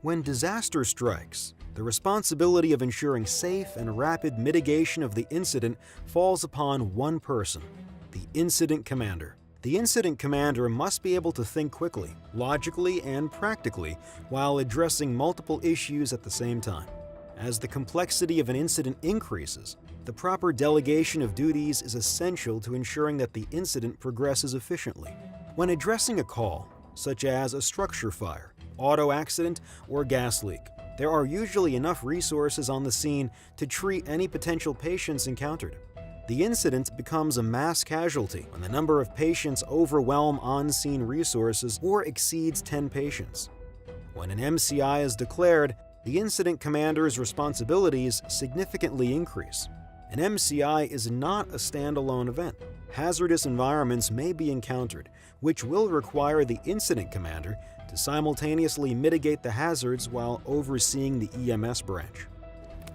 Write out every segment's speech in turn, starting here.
When disaster strikes, the responsibility of ensuring safe and rapid mitigation of the incident falls upon one person, the incident commander. The incident commander must be able to think quickly, logically, and practically while addressing multiple issues at the same time. As the complexity of an incident increases, the proper delegation of duties is essential to ensuring that the incident progresses efficiently. When addressing a call, such as a structure fire, auto accident, or gas leak, there are usually enough resources on the scene to treat any potential patients encountered. The incident becomes a mass casualty when the number of patients overwhelm on-scene resources or exceeds 10 patients. When an MCI is declared, the incident commander's responsibilities significantly increase. An MCI is not a standalone event. Hazardous environments may be encountered, which will require the incident commander to simultaneously mitigate the hazards while overseeing the EMS branch.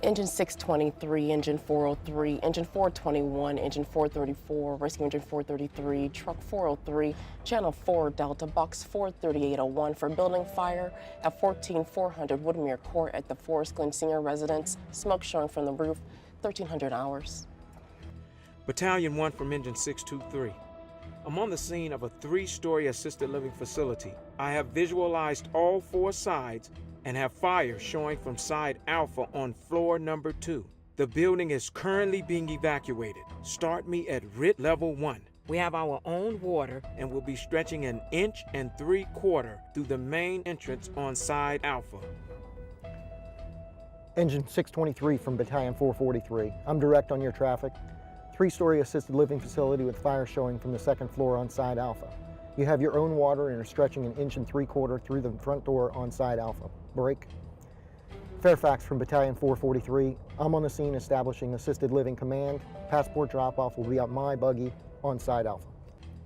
Engine 623, Engine 403, Engine 421, Engine 434, Rescue Engine 433, Truck 403, Channel 4 Delta, Box 43801 for building fire at 14400 Woodmere Court at the Forest Glen Senior Residence. Smoke showing from the roof, 1300 hours. Battalion 1 from Engine 623. I'm on the scene of a 3-story assisted living facility. I have visualized all 4 sides and have fire showing from side Alpha on floor number 2. The building is currently being evacuated. Start me at RIT level 1. We have our own water and will be stretching 1 3/4 inches through the main entrance on side Alpha. Engine 623 from Battalion 443. I'm direct on your traffic. 3-story assisted living facility with fire showing from the 2nd floor on side Alpha. You have your own water and are stretching 1 3/4 inches through the front door on side Alpha. Break. Fairfax from Battalion 443. I'm on the scene establishing assisted living command. Passport drop-off will be at my buggy on side Alpha.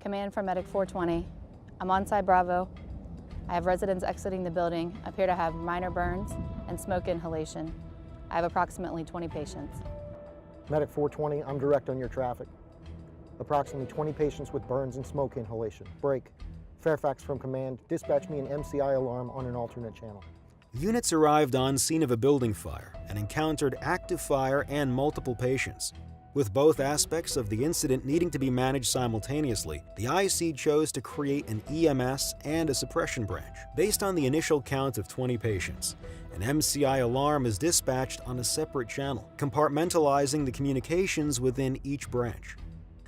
Command from Medic 420. I'm on side Bravo. I have residents exiting the building, appear to have minor burns and smoke inhalation. I have approximately 20 patients. Medic 420, I'm direct on your traffic. Approximately 20 patients with burns and smoke inhalation. Break. Fairfax from command, dispatch me an MCI alarm on an alternate channel. Units arrived on scene of a building fire and encountered active fire and multiple patients. With both aspects of the incident needing to be managed simultaneously, the IC chose to create an EMS and a suppression branch. Based on the initial count of 20 patients, an MCI alarm is dispatched on a separate channel, compartmentalizing the communications within each branch.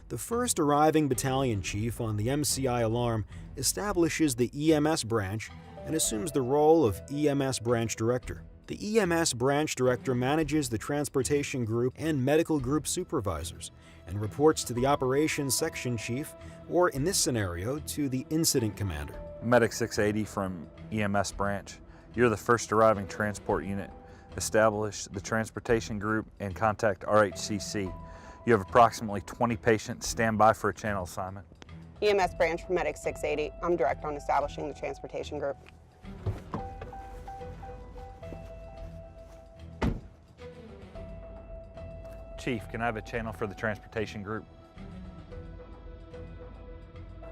The first arriving battalion chief on the MCI alarm establishes the EMS branch and assumes the role of EMS branch director. The EMS branch director manages the transportation group and medical group supervisors and reports to the operations section chief, or in this scenario, to the incident commander. Medic 680 from EMS branch. You're the first arriving transport unit. Establish the transportation group and contact RHCC. You have approximately 20 patients. Stand by for a channel assignment. EMS branch from Medic 680. I'm direct on establishing the transportation group. Chief, can I have a channel for the transportation group?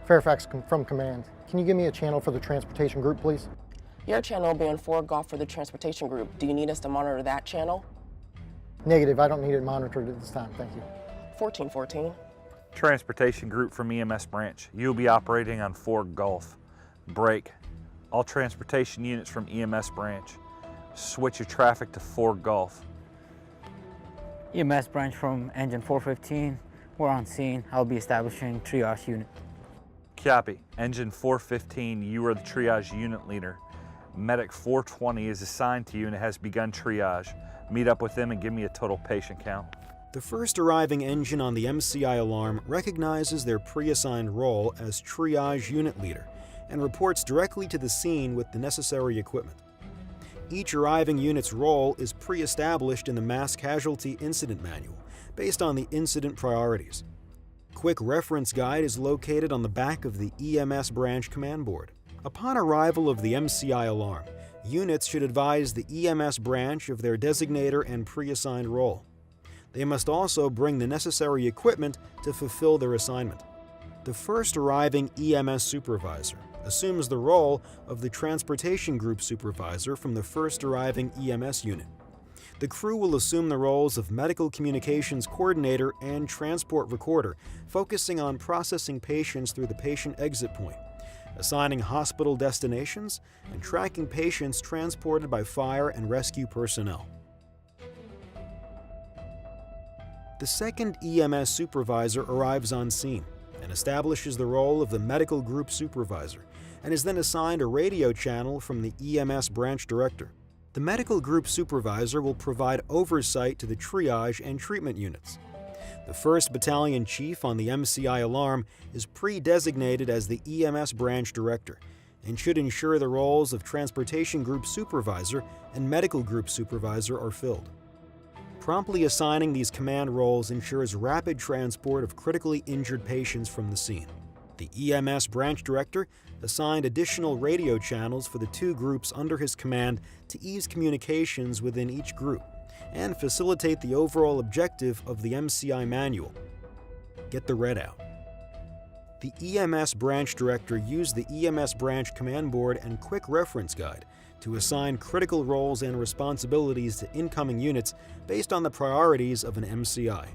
Fairfax from command. Can you give me a channel for the transportation group, please? Your channel will be on 4 Golf for the transportation group. Do you need us to monitor that channel? Negative, I don't need it monitored at this time, thank you. 1414. Transportation group from EMS branch. You will be operating on 4 Golf. Break. All transportation units from EMS branch. Switch your traffic to 4 Golf. EMS branch from Engine 415. We're on scene. I'll be establishing triage unit. Copy. Engine 415, you are the triage unit leader. Medic 420 is assigned to you and has begun triage. Meet up with them and give me a total patient count. The first arriving engine on the MCI alarm recognizes their pre-assigned role as triage unit leader and reports directly to the scene with the necessary equipment. Each arriving unit's role is pre-established in the Mass Casualty Incident Manual based on the incident priorities. Quick reference guide is located on the back of the EMS branch command board. Upon arrival of the MCI alarm, units should advise the EMS branch of their designator and pre-assigned role. They must also bring the necessary equipment to fulfill their assignment. The first arriving EMS supervisor assumes the role of the Transportation Group Supervisor from the first arriving EMS unit. The crew will assume the roles of Medical Communications Coordinator and Transport Recorder, focusing on processing patients through the patient exit point, assigning hospital destinations, and tracking patients transported by fire and rescue personnel. The second EMS supervisor arrives on scene and establishes the role of the Medical Group Supervisor, and is then assigned a radio channel from the EMS Branch Director. The Medical Group Supervisor will provide oversight to the triage and treatment units. The 1st Battalion Chief on the MCI alarm is pre-designated as the EMS Branch Director and should ensure the roles of Transportation Group Supervisor and Medical Group Supervisor are filled. Promptly assigning these command roles ensures rapid transport of critically injured patients from the scene. The EMS Branch Director assigned additional radio channels for the 2 groups under his command to ease communications within each group and facilitate the overall objective of the MCI manual: get the red out. The EMS Branch Director used the EMS Branch Command Board and Quick Reference Guide to assign critical roles and responsibilities to incoming units based on the priorities of an MCI.